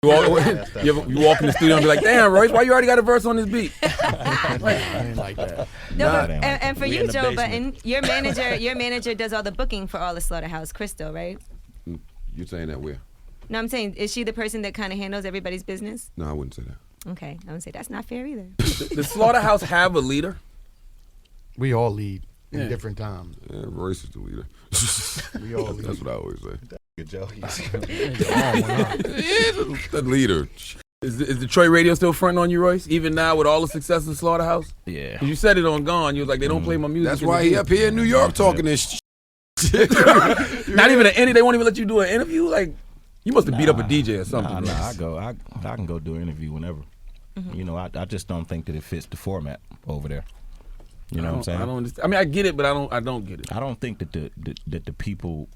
You walk in the studio and be like, "Damn, Royce, why you already got a verse on this beat?" I ain't like that. No, and for you, Joe Button, your manager does all the booking for all the Slaughterhouse, Crystal, right? You're saying that where? No, I'm saying, is she the person that kind of handles everybody's business? No, I wouldn't say that. Okay, I would say that's not fair either. Does Slaughterhouse have a leader? We all lead in different times. Yeah, Royce is the leader. We all lead. That's what I always say. Good Joe. The leader. Is Detroit radio still fronting on you, Royce? Even now with all the success of Slaughterhouse? Yeah. 'Cause you said it on Gone. You was like, they don't play my music. That's why he up here in New York talking this shit. Not even an interview. They won't even let you do an interview? Like, you must have beat up a DJ or something. Nah, I can go do an interview whenever. You know, I just don't think that it fits the format over there. You know what I'm saying? I don't understand. I mean, I get it, but I don't get it. I don't think that the people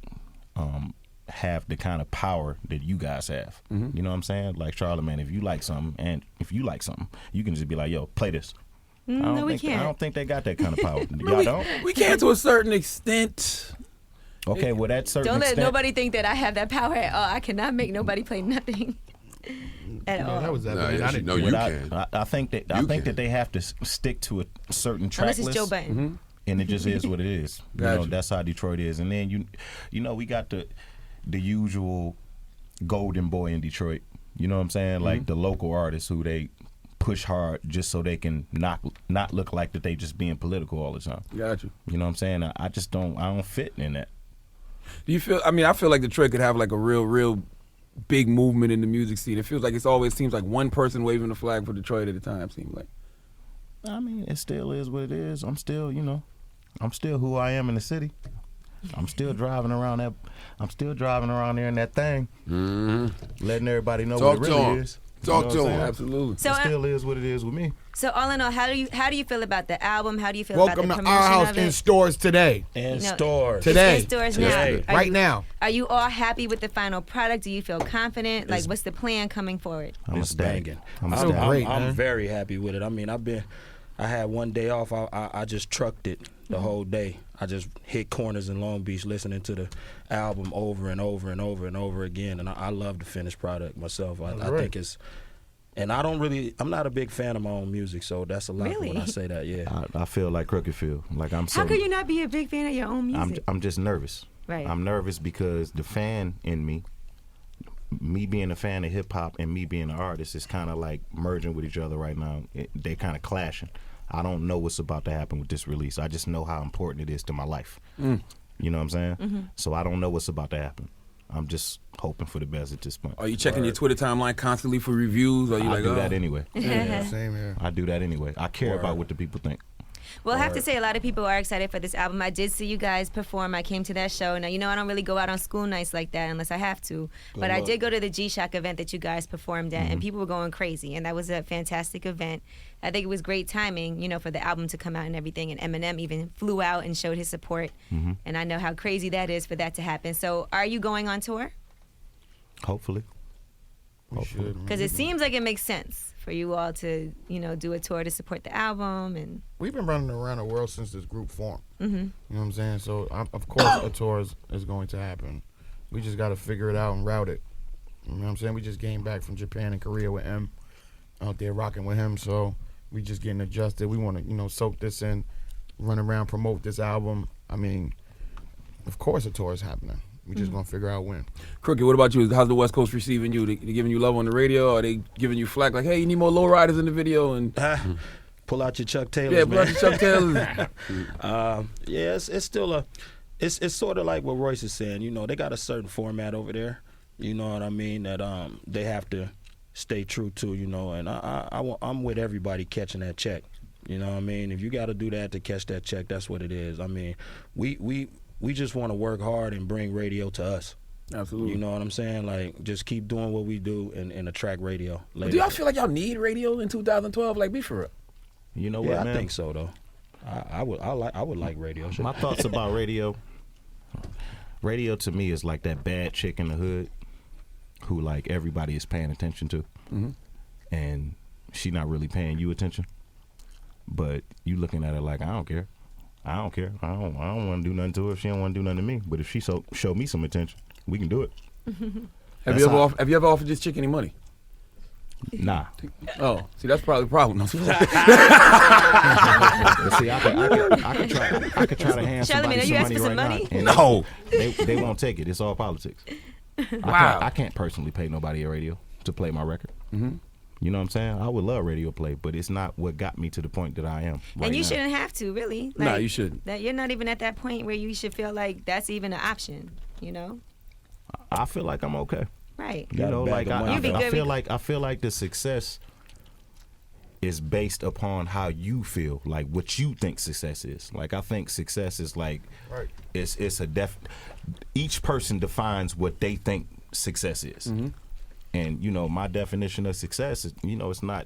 have the kind of power that you guys have. You know what I'm saying? Like Charlamagne, if you like something, you can just be like, "Yo, play this." No, we can't. I don't think they got that kind of power. Y'all don't? We can to a certain extent. Okay, well, that certain Don't extent. let nobody think that I have that power at all. I cannot make nobody play nothing at all. That was that. Nah, bad. yes, I didn't no, do you it. can. I think that they have to stick to a certain track Unless it's list. Joe Button. And it just is what it is. You know, Gotcha. that's how Detroit is. And then you know, we got the usual golden boy in Detroit. You know what I'm saying? Like the local artists who they push hard just so they can not look like that they just being political all the time. Got you. You know what I'm saying? I don't fit in that. Do you feel? I mean, I feel like Detroit could have like a real big movement in the music scene. It feels like it always seems like one person waving the flag for Detroit at a time. Seems like. I mean, it still is what it is. I'm still who I am in the city. I'm still driving around there in that thing, letting everybody know what it really is. Talk to him. Absolutely. So, It still is what it is with me. so all in all, how do you feel about the album? How do you feel Welcome about the to our promotion house of it? in stores today. In No, stores. Today. It's in stores Today. now. Right now. Are you all happy with the final product? Do you feel confident? Like, what's the plan coming forward? I'm It's banging. I'm So great, man. I'm very happy with it. I mean, I had one day off. I just trucked it the whole day. I just hit corners in Long Beach listening to the album over and over and over and over again. And I love the finished product myself. I think it's, and I'm not a big fan of my own music, so that's a lot Really? when I say that, yeah. I feel like Crooked feel. Like I'm so. How could you not be a big fan of your own music? I'm just nervous. Right. I'm nervous because the fan in me being a fan of hip hop and me being an artist is kind of like merging with each other right now. They kind of clashing. I don't know what's about to happen with this release. I just know how important it is to my life. You know what I'm saying? So I don't know what's about to happen. I'm just hoping for the best at this point. Are you checking your Twitter timeline constantly for reviews? Or are you I like, do oh? that anyway. Yeah, same here. I do that anyway. I care about what the people think. Well, I have to say, a lot of people are excited for this album. I did see you guys perform. I came to that show. Now, you know, I don't really go out on school nights like that unless I have to. But I did go to the G-Shock event that you guys performed at, and people were going crazy. And that was a fantastic event. I think it was great timing, you know, for the album to come out and everything. And Eminem even flew out and showed his support. And I know how crazy that is for that to happen. So are you going on tour? Hopefully. We should. Because it seems like it makes sense for you all to, you know, do a tour to support the album. And We've been running around the world since this group formed. You know what I'm saying? So, of course, a tour is going to happen. We just got to figure it out and route it. You know what I'm saying? We just came back from Japan and Korea with M, out there rocking with him. So we just getting adjusted. We want to, you know, soak this in, run around, promote this album. I mean, of course a tour is happening. We just gonna figure out when. Crooked, what about you? How's the West Coast receiving you? They giving you love on the radio? Are they giving you flack like, hey, you need more lowriders in the video? And Pull out your Chuck Taylors, yeah, man. pull out your Chuck Taylors. Yeah, it's still it's sort of like what Royce is saying. You know, they got a certain format over there. You know what I mean? That they have to stay true to. You know, and I'm with everybody catching that check. You know what I mean? If you got to do that to catch that check, that's what it is. I mean, we just want to work hard and bring radio to us. Absolutely. You know what I'm saying? Like, just keep doing what we do and attract radio. Do y'all feel like y'all need radio in 2012? Like, be for real. You know Yeah, what, man? I think so though. I would like radio. Shit. My thoughts about radio. Radio to me is like that bad chick in the hood who like everybody is paying attention to, and she not really paying you attention. But you looking at her like, I don't care. I don't want to do nothing to her if she don't want to do nothing to me. But if she show me some attention, we can do it. Have you ever offered this chick any money? Nah. Oh, see, that's probably the problem. But see, I could try to hand Charlamagne, somebody are you some asking money for right some money? now. No. They won't take it. It's all politics. Wow. I can't personally pay nobody at radio to play my record. Mm-hmm. You know what I'm saying? I would love radio play, but it's not what got me to the point that I am right And you now. shouldn't have to, really. Nah, you shouldn't. That you're not even at that point where you should feel like that's even an option, you know? I feel like I'm okay. Right. You know, Gotta like back 'em I up. feel like the success is based upon how you feel, like what you think success is. Like I think success is like it's each person defines what they think success is. Mm-hmm. And you know, my definition of success is, you know, it's not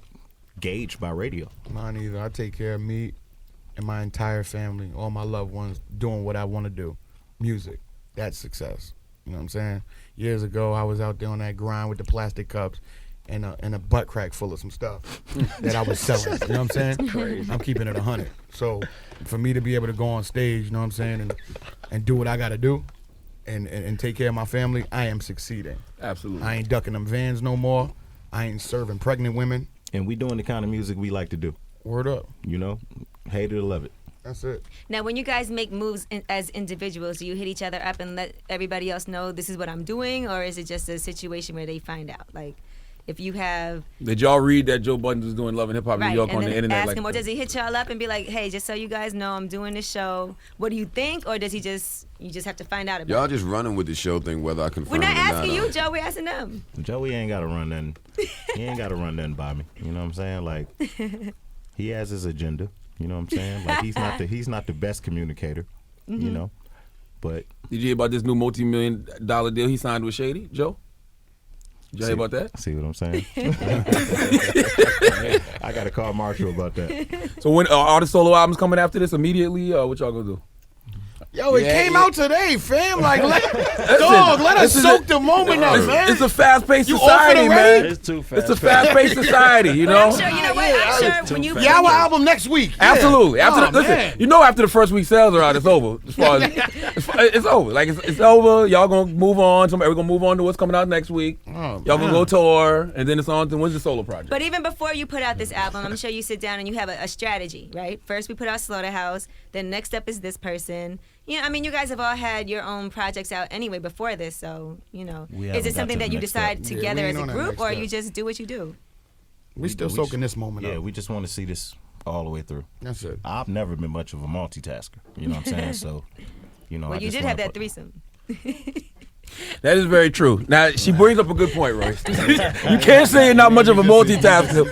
gauged by radio. Mine either. I take care of me and my entire family, all my loved ones, doing what I want to do. Music. That's success. You know what I'm saying? Years ago, I was out there on that grind with the plastic cups and a butt crack full of some stuff that I was selling. You know what I'm saying? Crazy. I'm keeping it 100. So for me to be able to go on stage, you know what I'm saying, and do what I got to do and take care of my family, I am succeeding. Absolutely. I ain't ducking them vans no more. I ain't serving pregnant women. And we doing the kind of music we like to do. Word up. You know, hate it or love it. That's it. Now, when you guys make moves as individuals, do you hit each other up and let everybody else know this is what I'm doing, or is it just a situation where they find out? Like, if you have Did y'all read that Joe Budden was doing Love and Hip Hop New right, York and on then the internet? ask Like, him, or does he hit y'all up and be like, "Hey, just so you guys know, I'm doing this show. What do you think?" Or does he just you just have to find out about Y'all it? just running with the show thing, whether I confirm We're not it or not. asking you, Joe. We're asking them. Joey ain't gotta run nothing. He ain't gotta run nothing by me. You know what I'm saying? Like he has his agenda. You know what I'm saying? Like he's not the best communicator. You know, but Did you hear about this new multi-million-dollar deal he signed with Shady, Joe? Did you hear about that? See what I'm saying? I gotta call Marshall about that. So when are the solo albums coming after this immediately? Or what y'all gonna do? Yo, it Yeah, came yeah. out today, fam. Like, let us soak the moment up, man. It's a fast-paced You society, off it man. already? It's too fast. It's a fast-paced society, you know. I'm sure you know what. I'm sure when you Yeah, our album next week. Yeah. Absolutely. After Oh, listen, man. you know, after the first week sales are out, it's over. As far as it's over. Like it's over. Y'all gonna move on. We're gonna move on to what's coming out next week. Oh, Y'all gonna man. go tour, and then it's on to when's the solo project? But even before you put out this album, I'm sure you sit down and you have a strategy, right? First we put out Slaughterhouse, then next up is this person. You know, I mean, you guys have all had your own projects out anyway before this, so, you know. We Is haven't it got something to that the you next decide step. together we as ain't a on that group, next or step. you just do what you do? We still soaking this moment Yeah, up. we just want to see this all the way through. That's it. I've never been much of a multitasker. You know what I'm saying? So, you know, Well, I you just did have wanna that threesome. That is very true. Now she brings up a good point, Royce. You can't say you're not much of a multitasker,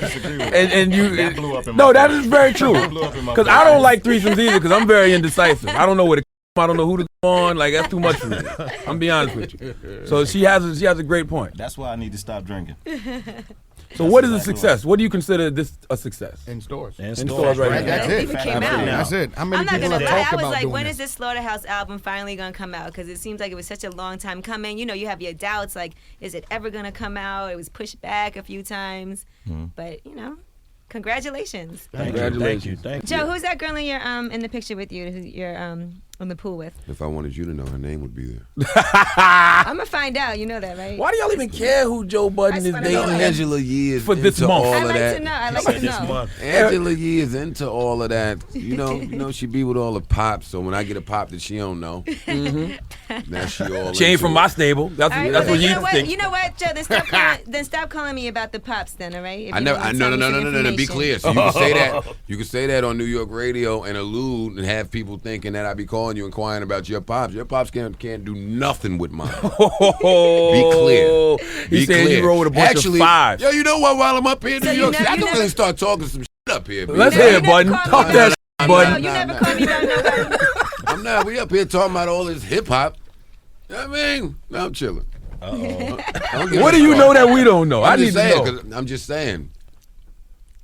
and you. That blew up in No, my that face. is very true. That blew up in my Because face. I don't like threesomes either. Because I'm very indecisive. I don't know where to. I don't know who to go on. Like that's too much for me. I'm be honest with you. So she has a great point. That's why I need to stop drinking. So what is a exactly success? What do you consider this a success? In stores. In stores right now. That's It it. even came out. That's it. How many I'm not people gonna have lie. talked I was about like, doing when this? is this Slaughterhouse album finally gonna come out? Because it seems like it was such a long time coming. You know, you have your doubts. Like, is it ever gonna come out? It was pushed back a few times, but you know, congratulations, Thank Congratulations. you. Thank you. Joe. Who's that girl in the picture with you? Who you're in the pool with? If I wanted you to know, her name would be there. I'm gonna find out. You know that, right? Why do y'all even care who Joe Budden I is just wanna dating? know. Angela Yee is For this into month. all I of like that. to know. I like Said to this know. month. Angela Yee is into all of that. You know, she be with all the pops. So when I get a pop that she don't know, now she all. She ain't into from it. my stable. That's All right, that's well, what you you know what? think. You know what, Joe? Then stop calling me about the pops, then, all right? If I you never. don't No. wanna tell me some Be information. clear. So you can say that. You can say that on New York radio and allude and have people thinking that I be calling you inquiring about your pops. Your pops can't do nothing with mine. Be clear. He Be said clear. you roll with a bunch Actually, of fives. Yo, you know what? While I'm up here in So New you York, never- City, I you can never- really start talking some shit up here. Let's B. hear You it, never Budden. call me Talk about that no- shit, No, Budden. you never call me about nobody. I'm not. We up here talking about all this hip hop. You know what I mean? No, I'm chilling. What do you know that we don't know? I I'm need just to saying. know. 'Cause I'm just saying.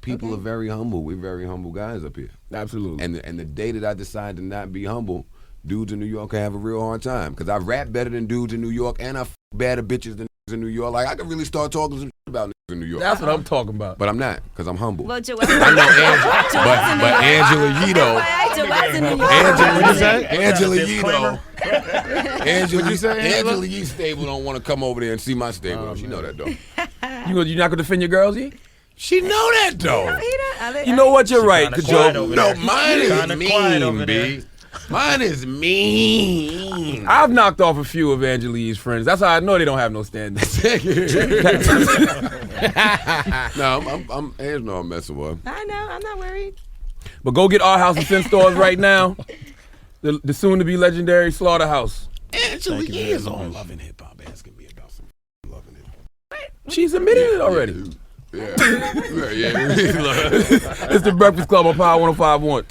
People are very humble. We're very humble guys up here. Absolutely. And the day that I decide to not be humble, dudes in New York can have a real hard time. Because I rap better than dudes in New York, and I better bitches than niggas in New York. Like, I could really start talking some shit about niggas in New York. That's what I'm talking about. But I'm not, because I'm humble. Well, Joe, I know Angela, but Angela Yee, though. Angela Yee, though. Angela Yee stable don't want to come over there and see my stable. She know that, though. You're not gonna defend your girls, yeah? She know that though. You know what? You're right, Joe. No, mine is mean, B. Mine is mean. I've knocked off a few of Angelique's friends. That's how I know they don't have no standards. No, I'm messing with her. I know. I'm not worried. But go get our House and Sin stores right now. The soon-to-be legendary Slaughterhouse. Angelique is on Loving Hip Hop asking me about some Loving Hip Hop. She's admitted it already. Yeah. It's the Breakfast Club on Power 105.1.